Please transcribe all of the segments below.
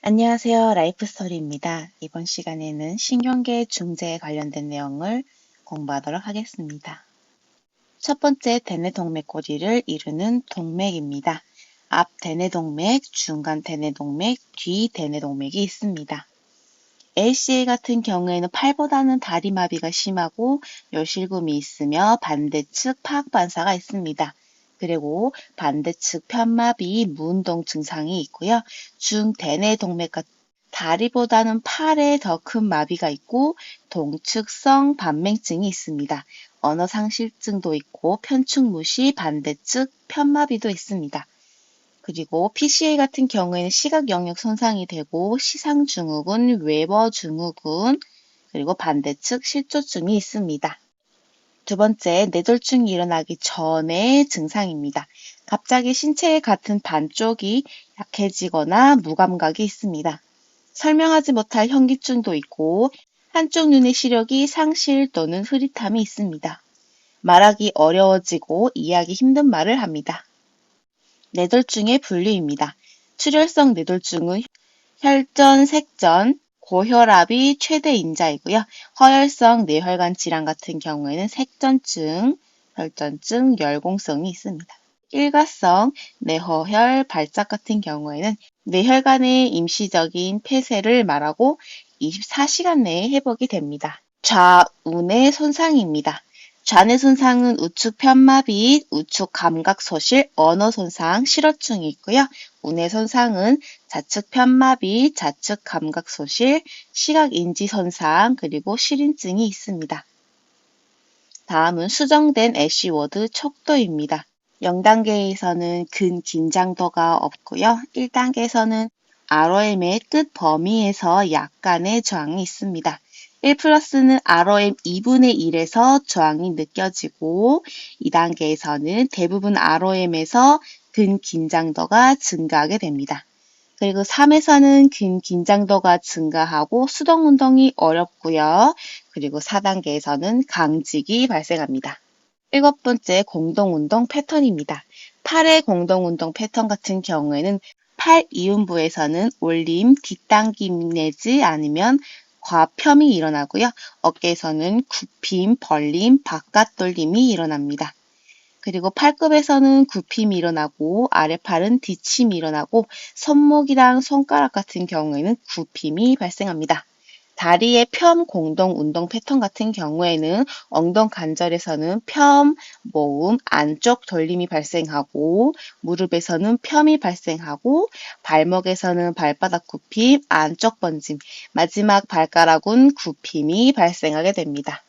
안녕하세요. 라이프스토리입니다. 이번 시간에는 신경계 중재에 관련된 내용을 공부하도록 하겠습니다. 첫 번째 대뇌동맥 꼬리를 이루는 동맥입니다. 앞 대뇌동맥, 중간 대뇌동맥, 뒤 대뇌동맥이 있습니다. ACA 같은 경우에는 팔보다는 다리마비가 심하고 요실금이 있으며 반대측 파악반사가 있습니다. 그리고 반대측 편마비 무운동 증상이 있고요. 중대뇌동맥 같은 다리보다는 팔에 더 큰 마비가 있고 동측성 반맹증이 있습니다. 언어상실증도 있고 편축무시 반대측 편마비도 있습니다. 그리고 PCA 같은 경우에는 시각 영역 손상이 되고 시상증후군, 웨버 증후군, 그리고 반대측 실조증이 있습니다. 두 번째, 뇌졸중이 일어나기 전의 증상입니다. 갑자기 신체의 같은 반쪽이 약해지거나 무감각이 있습니다. 설명하지 못할 현기증도 있고 한쪽 눈의 시력이 상실 또는 흐릿함이 있습니다. 말하기 어려워지고 이해하기 힘든 말을 합니다. 뇌졸중의 분류입니다. 출혈성 뇌졸중은 혈전, 색전, 고혈압이 최대 인자이고요. 허혈성 뇌혈관 질환 같은 경우에는 색전증, 혈전증, 열공성이 있습니다. 일가성 뇌허혈 발작 같은 경우에는 뇌혈관의 임시적인 폐쇄를 말하고 24시간 내에 회복이 됩니다. 좌우뇌 손상입니다. 좌뇌 손상은 우측 편마비, 우측 감각 소실, 언어 손상, 실어증이 있고요. 우뇌 손상은 좌측 편마비, 좌측 감각 소실, 시각 인지 손상, 그리고 실인증이 있습니다. 다음은 수정된 애쉬워드 척도입니다. 0단계에서는 근긴장도가 없고요. 1단계에서는 ROM의 끝 범위에서 약간의 저항이 있습니다. 1+는 ROM 2분의 1에서 저항이 느껴지고 2단계에서는 대부분 ROM에서 근긴장도가 증가하게 됩니다. 그리고 3에서는 근긴장도가 증가하고 수동운동이 어렵고요. 그리고 4단계에서는 강직이 발생합니다. 일곱 번째 공동운동 패턴입니다. 팔의 공동운동 패턴 같은 경우에는 팔 이음부에서는 올림, 뒷당김 내지 아니면 과편이 일어나고요. 어깨에서는 굽힘, 벌림, 바깥 돌림이 일어납니다. 그리고 팔굽에서는 굽힘이 일어나고 아래팔은 뒤침이 일어나고 손목이랑 손가락 같은 경우에는 굽힘이 발생합니다. 다리의 편 공동 운동 패턴 같은 경우에는 엉덩 관절에서는 편, 모음, 안쪽 돌림이 발생하고 무릎에서는 펴이 발생하고 발목에서는 발바닥 굽힘, 안쪽 번짐, 마지막 발가락은 굽힘이 발생하게 됩니다.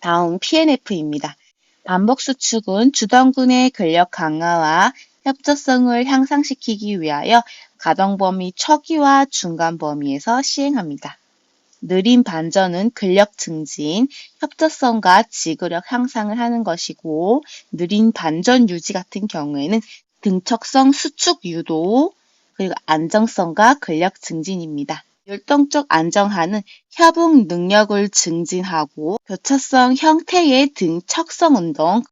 다음 PNF입니다. 반복 수축은 주둔근의 근력 강화와 협조성을 향상시키기 위하여 가동 범위 초기와 중간 범위에서 시행합니다. 느린 반전은 근력 증진, 협조성과 지구력 향상을 하는 것이고 느린 반전 유지 같은 경우에는 등척성 수축 유도, 그리고 안정성과 근력 증진입니다. 율동적 안정화는 협응 능력을 증진하고 교차성 형태의 등척성 운동,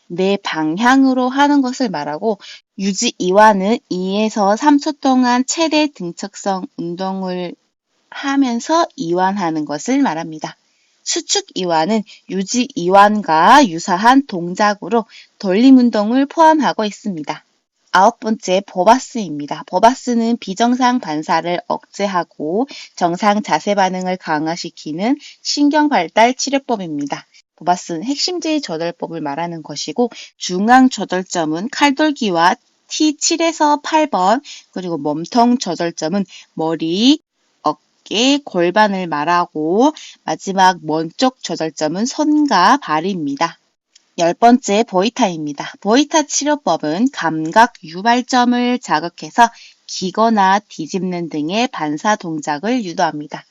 내 방향으로 하는 것을 말하고 유지 이완은 2에서 3초 동안 최대 등척성 운동을 하면서 이완하는 것을 말합니다. 수축 이완은 유지 이완과 유사한 동작으로 돌림 운동을 포함하고 있습니다. 아홉 번째 보바스입니다. 보바스는 비정상 반사를 억제하고 정상 자세 반응을 강화시키는 신경발달 치료법입니다. 보바스는 핵심제의 조절법을 말하는 것이고 중앙 조절점은 칼돌기와 T7에서 8번 그리고 몸통 조절점은 머리, 어깨, 골반을 말하고 마지막 먼쪽 조절점은 손과 발입니다. 열 번째 보이타입니다. 보이타 치료법은 감각 유발점을 자극해서 기거나 뒤집는 등의 반사 동작을 유도합니다.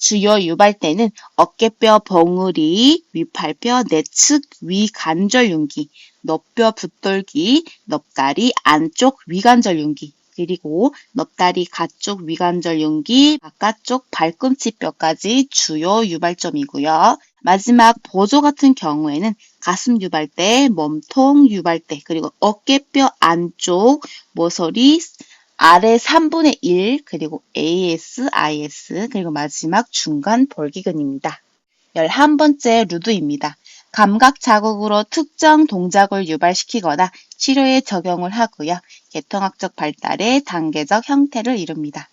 주요 유발대는 어깨뼈 봉우리, 위팔뼈 내측 위관절윤기, 넙뼈 붙돌기, 넙다리 안쪽 위관절윤기, 그리고 넙다리 가쪽 위관절윤기, 바깥쪽 발꿈치뼈까지 주요 유발점이고요. 마지막 보조 같은 경우에는 가슴 유발대, 몸통 유발대, 그리고 어깨뼈 안쪽, 모서리, 아래 3분의 1, 그리고 AS, IS, 그리고 마지막 중간 볼기근입니다. 11번째 루드입니다. 감각 자극으로 특정 동작을 유발시키거나 치료에 적용을 하고요. 계통학적 발달의 단계적 형태를 이룹니다.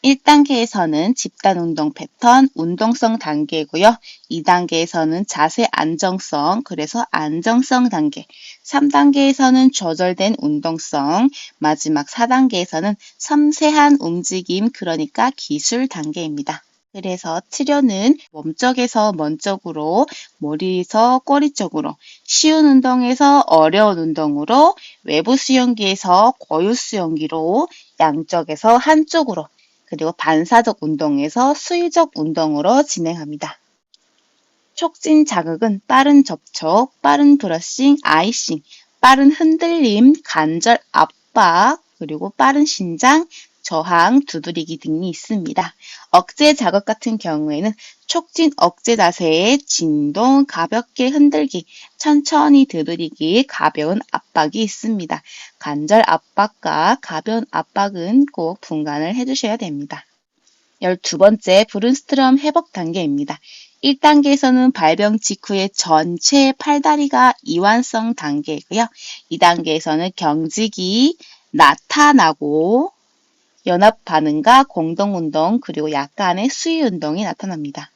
1단계에서는 집단 운동 패턴, 운동성 단계이고요. 2단계에서는 자세 안정성, 그래서 안정성 단계. 3단계에서는 조절된 운동성, 마지막 4단계에서는 섬세한 움직임, 그러니까 기술 단계입니다. 그래서 치료는 몸쪽에서 먼 쪽으로, 머리에서 꼬리 쪽으로, 쉬운 운동에서 어려운 운동으로, 외부 수영기에서 고유 수영기로, 양쪽에서 한쪽으로, 그리고 반사적 운동에서 수의적 운동으로 진행합니다. 촉진 자극은 빠른 접촉, 빠른 브러싱, 아이싱, 빠른 흔들림, 관절 압박, 그리고 빠른 신장, 저항, 두드리기 등이 있습니다. 억제 자극 같은 경우에는 촉진 억제 자세의 진동, 가볍게 흔들기, 천천히 두드리기, 가벼운 압박이 있습니다. 관절 압박과 가벼운 압박은 꼭 분간을 해주셔야 됩니다. 12번째 브룬스트럼 회복 단계입니다. 1단계에서는 발병 직후에 전체 팔다리가 이완성 단계이고요. 2단계에서는 경직이 나타나고 연합 반응과 공동운동 그리고 약간의 수위운동이 나타납니다.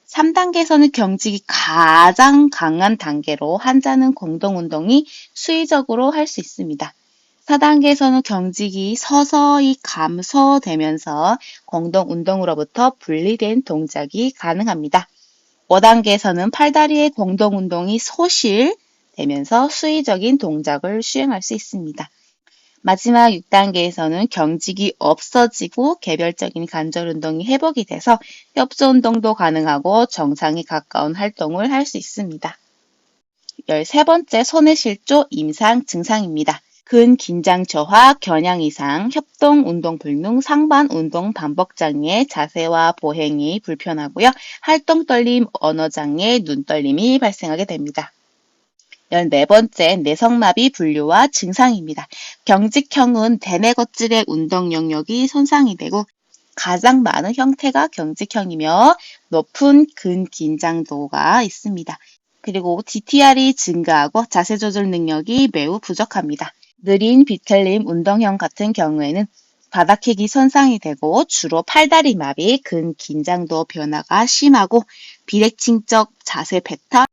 3단계에서는 경직이 가장 강한 단계로 환자는 공동운동이 수의적으로 할 수 있습니다. 4단계에서는 경직이 서서히 감소되면서 공동운동으로부터 분리된 동작이 가능합니다. 5단계에서는 팔다리의 공동운동이 소실되면서 수의적인 동작을 수행할 수 있습니다. 마지막 6단계에서는 경직이 없어지고 개별적인 관절 운동이 회복이 돼서 협조 운동도 가능하고 정상에 가까운 활동을 할 수 있습니다. 13번째 손의 실조 임상 증상입니다. 근긴장 저하, 겨냥 이상, 협동 운동 불능, 상반 운동 반복 장애, 자세와 보행이 불편하고요. 활동 떨림, 언어 장애, 눈 떨림이 발생하게 됩니다. 14번째 내성마비 분류와 증상입니다. 경직형은 대뇌 겉질의 운동 영역이 손상이 되고 가장 많은 형태가 경직형이며 높은 근긴장도가 있습니다. 그리고 DTR이 증가하고 자세 조절 능력이 매우 부족합니다. 느린 비틀림 운동형 같은 경우에는 바닥핵이 손상이 되고 주로 팔다리 마비, 근긴장도 변화가 심하고 비대칭적 자세 패턴,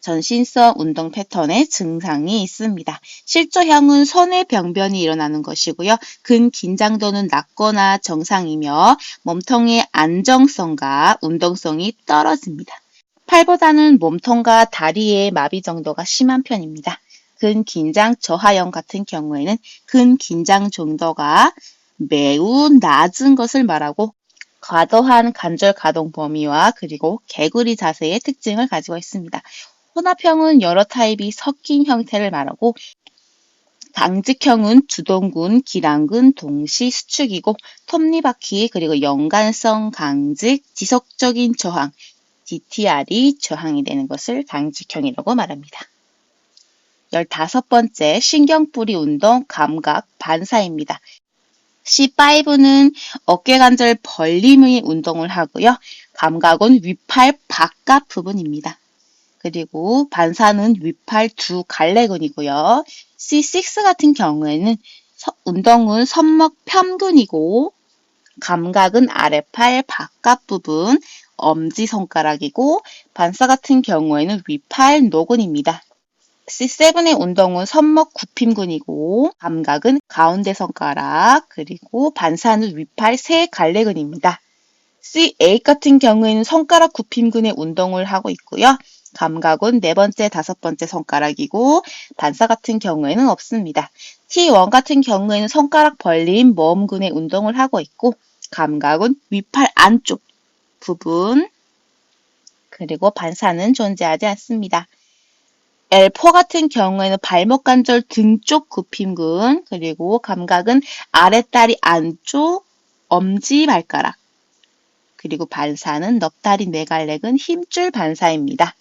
전신성 운동 패턴의 증상이 있습니다. 실조형은 손의 병변이 일어나는 것이고요. 근긴장도는 낮거나 정상이며 몸통의 안정성과 운동성이 떨어집니다. 팔보다는 몸통과 다리의 마비 정도가 심한 편입니다. 근긴장 저하형 같은 경우에는 근긴장 정도가 매우 낮은 것을 말하고 과도한 관절 가동 범위와 그리고 개구리 자세의 특징을 가지고 있습니다. 혼합형은 여러 타입이 섞인 형태를 말하고 강직형은 주동근, 기랑근, 동시, 수축이고 톱니바퀴 그리고 연관성 강직, 지속적인 저항, DTR이 저항이 되는 것을 강직형이라고 말합니다. 15번째 신경뿌리 운동 감각 반사입니다. C5는 어깨 관절 벌림의 운동을 하고요. 감각은 위팔 바깥 부분입니다. 그리고 반사는 위팔 두 갈래근이고요. C6 같은 경우에는 운동은 손목 편근이고 감각은 아래팔 바깥 부분, 엄지손가락이고 반사 같은 경우에는 위팔 노근입니다. C7의 운동은 손목 굽힘근이고 감각은 가운데 손가락 그리고 반사는 위팔 세 갈래근입니다. C8 같은 경우에는 손가락 굽힘근의 운동을 하고 있고요. 감각은 네 번째, 다섯 번째 손가락이고 반사 같은 경우에는 없습니다. T1 같은 경우에는 손가락 벌림, 모음근의 운동을 하고 있고 감각은 위팔 안쪽 부분 그리고 반사는 존재하지 않습니다. L4 같은 경우에는 발목 관절 등 쪽 굽힘근 그리고 감각은 아랫다리 안쪽 엄지 발가락 그리고 반사는 넙다리 네갈래근 힘줄 반사입니다.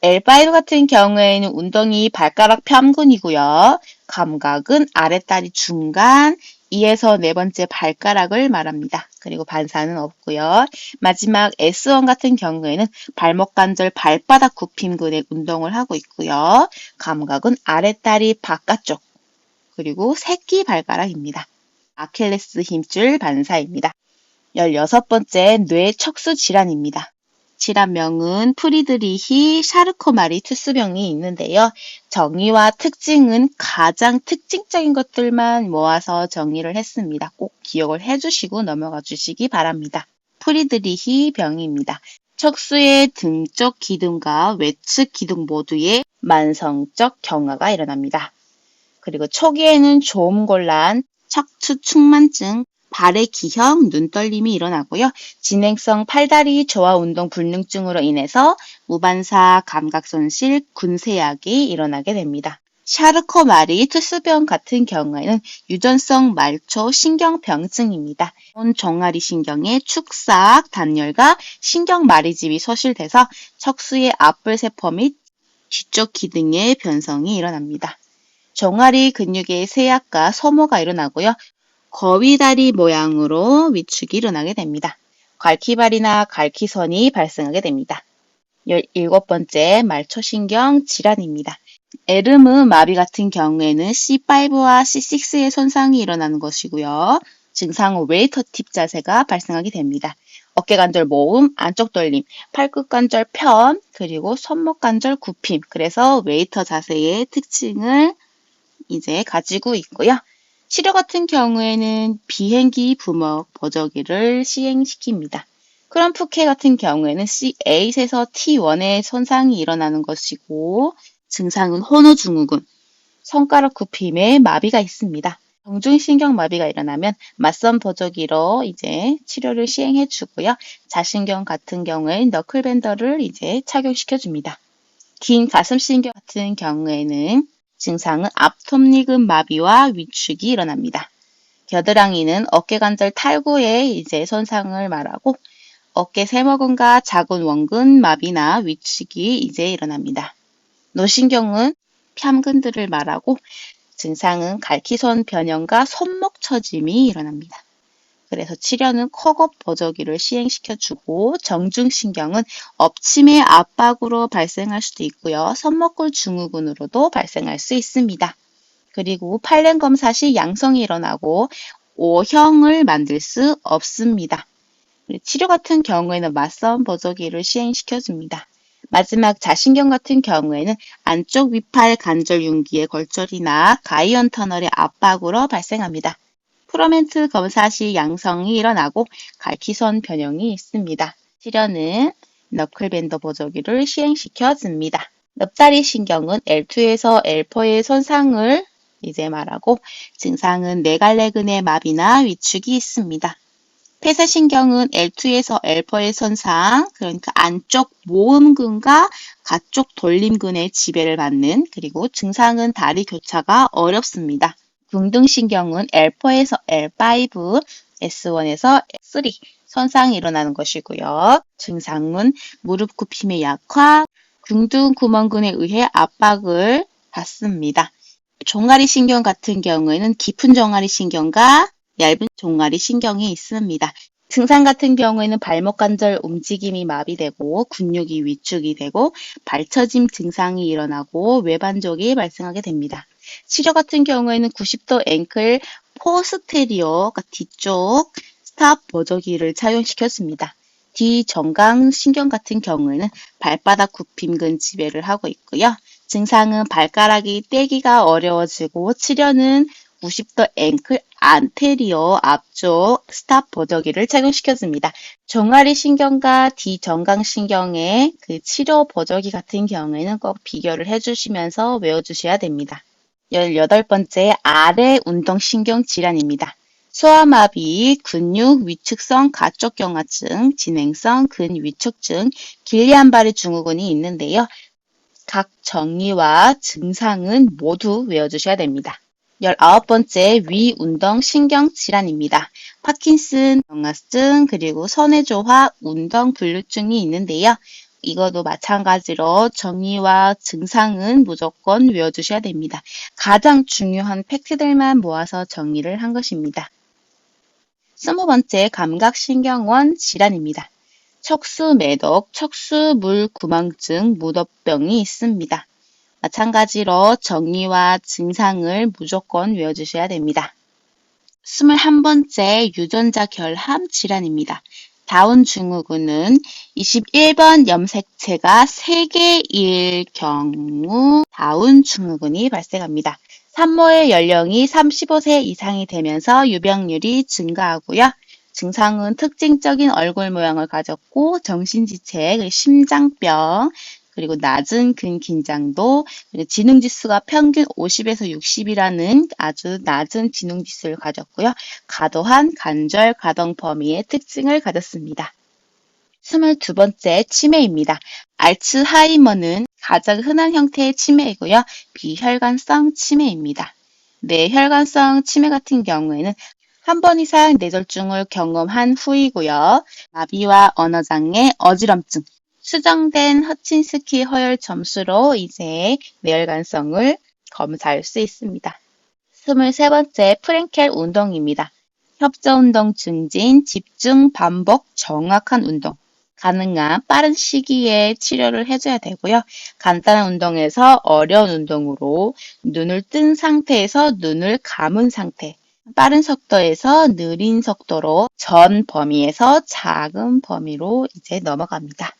L5 같은 경우에는 운동이 발가락 편근이고요. 감각은 아랫다리 중간, 2에서 네 번째 발가락을 말합니다. 그리고 반사는 없고요. 마지막 S1 같은 경우에는 발목 관절 발바닥 굽힘근의 운동을 하고 있고요. 감각은 아랫다리 바깥쪽 그리고 새끼 발가락입니다. 아킬레스 힘줄 반사입니다. 16번째 뇌 척수 질환입니다. 질환명은 프리드리히 샤르코마리 투스병이 있는데요. 정의와 특징은 가장 특징적인 것들만 모아서 정의를 했습니다. 꼭 기억을 해주시고 넘어가 주시기 바랍니다. 프리드리히 병입니다. 척수의 등쪽 기둥과 외측 기둥 모두에 만성적 경화가 일어납니다. 그리고 초기에는 조음곤란, 척추 측만증, 발의 기형, 눈떨림이 일어나고요. 진행성 팔다리 조화 운동 불능증으로 인해서 무반사 감각손실, 군세약이 일어나게 됩니다. 샤르코마리 투스병 같은 경우에는 유전성 말초 신경병증입니다. 종아리 신경의 축삭, 단열과 신경마리집이 소실돼서 척수의 앞불세포 및 뒤쪽 기둥의 변성이 일어납니다. 종아리 근육의 쇠약과 소모가 일어나고요. 거위다리 모양으로 위축이 일어나게 됩니다. 갈퀴발이나 갈퀴선이 발생하게 됩니다. 17번째 말초신경 질환입니다. 에르무 마비 같은 경우에는 C5와 C6의 손상이 일어나는 것이고요. 증상은 웨이터 팁 자세가 발생하게 됩니다. 어깨관절 모음, 안쪽 돌림, 팔끝관절 편, 그리고 손목관절 굽힘. 그래서 웨이터 자세의 특징을 이제 가지고 있고요. 치료 같은 경우에는 비행기 부먹 보조기를 시행시킵니다. 크럼프케 같은 경우에는 C8에서 T1의 손상이 일어나는 것이고 증상은 혼우증후군, 손가락 굽힘에 마비가 있습니다. 정중신경 마비가 일어나면 맞선 보조기로 이제 치료를 시행해 주고요. 자신경 같은 경우엔 너클밴더를 이제 착용시켜 줍니다. 긴 가슴신경 같은 경우에는 증상은 앞톱니근 마비와 위축이 일어납니다. 겨드랑이는 어깨관절 탈구에 이제 손상을 말하고 어깨 세모근과 자군 원근 마비나 위축이 이제 일어납니다. 노신경은 뺨근들을 말하고 증상은 갈퀴손 변형과 손목 처짐이 일어납니다. 그래서 치료는 콕업 보조기를 시행시켜주고 정중신경은 엎침의 압박으로 발생할 수도 있고요. 손목골 증후군으로도 발생할 수 있습니다. 그리고 팔렘 검사 시 양성이 일어나고 O형을 만들 수 없습니다. 치료 같은 경우에는 맞선 보조기를 시행시켜줍니다. 마지막 자신경 같은 경우에는 안쪽 위팔 관절 융기의 골절이나 가이언 터널의 압박으로 발생합니다. 프로멘트 검사 시 양성이 일어나고 갈퀴선 변형이 있습니다. 치료는 너클밴더 보조기를 시행시켜줍니다. 넙다리 신경은 L2에서 L4의 손상을 이제 말하고 증상은 네갈래근의 마비나 위축이 있습니다. 폐쇄신경은 L2에서 L4의 손상, 그러니까 안쪽 모음근과 가쪽 돌림근의 지배를 받는, 그리고 증상은 다리 교차가 어렵습니다. 궁등신경은 L4에서 L5, S1에서 S3 손상이 일어나는 것이고요. 증상은 무릎 굽힘의 약화, 궁등 구멍근에 의해 압박을 받습니다. 종아리 신경 같은 경우에는 깊은 종아리 신경과 얇은 종아리 신경이 있습니다. 증상 같은 경우에는 발목 관절 움직임이 마비되고 근육이 위축이 되고 발처짐 증상이 일어나고 외반족이 발생하게 됩니다. 치료 같은 경우에는 90도 앵클 포스테리어, 뒤쪽 스탑 보조기를 착용시켰습니다. 뒤정강 신경 같은 경우에는 발바닥 굽힘근 지배를 하고 있고요. 증상은 발가락이 떼기가 어려워지고 치료는 90도 앵클 안테리어 앞쪽 스탑 보조기를 착용시켜줍니다. 종아리 신경과 뒤정강 신경의 그 치료 보조기 같은 경우에는 꼭 비교를 해주시면서 외워주셔야 됩니다. 18번째 아래 운동신경 질환입니다. 소아마비, 근육 위축성 가쪽경화증, 진행성 근위축증, 길리안바리 증후군이 있는데요. 각 정의와 증상은 모두 외워주셔야 됩니다. 19번째 위운동신경질환입니다. 파킨슨, 경화증, 그리고 선해조화 운동불규증이 있는데요. 이것도 마찬가지로 정의와 증상은 무조건 외워주셔야 됩니다. 가장 중요한 팩트들만 모아서 정의를 한 것입니다. 20번째 감각신경원 질환입니다. 척수매독, 척수물구멍증, 무도병이 있습니다. 마찬가지로 정의와 증상을 무조건 외워주셔야 됩니다. 21번째 유전자 결함 질환입니다. 다운 증후군은 21번 염색체가 3개일 경우 다운 증후군이 발생합니다. 산모의 연령이 35세 이상이 되면서 유병률이 증가하고요. 증상은 특징적인 얼굴 모양을 가졌고 정신지체, 심장병, 그리고 낮은 근긴장도, 지능지수가 평균 50에서 60이라는 아주 낮은 지능지수를 가졌고요. 과도한 관절 가동 범위의 특징을 가졌습니다. 22번째 치매입니다. 알츠하이머는 가장 흔한 형태의 치매이고요. 비혈관성 치매입니다. 뇌혈관성 치매 같은 경우에는 한 번 이상 뇌졸중을 경험한 후이고요. 마비와 언어장애, 어지럼증, 수정된 허친스키 허열 점수로 이제 뇌혈관성을 검사할 수 있습니다. 23번째 프랭켈 운동입니다. 협조운동 증진, 집중, 반복, 정확한 운동. 가능한 빠른 시기에 치료를 해줘야 되고요. 간단한 운동에서 어려운 운동으로 눈을 뜬 상태에서 눈을 감은 상태. 빠른 속도에서 느린 속도로 전 범위에서 작은 범위로 이제 넘어갑니다.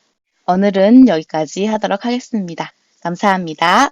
오늘은 여기까지 하도록 하겠습니다. 감사합니다.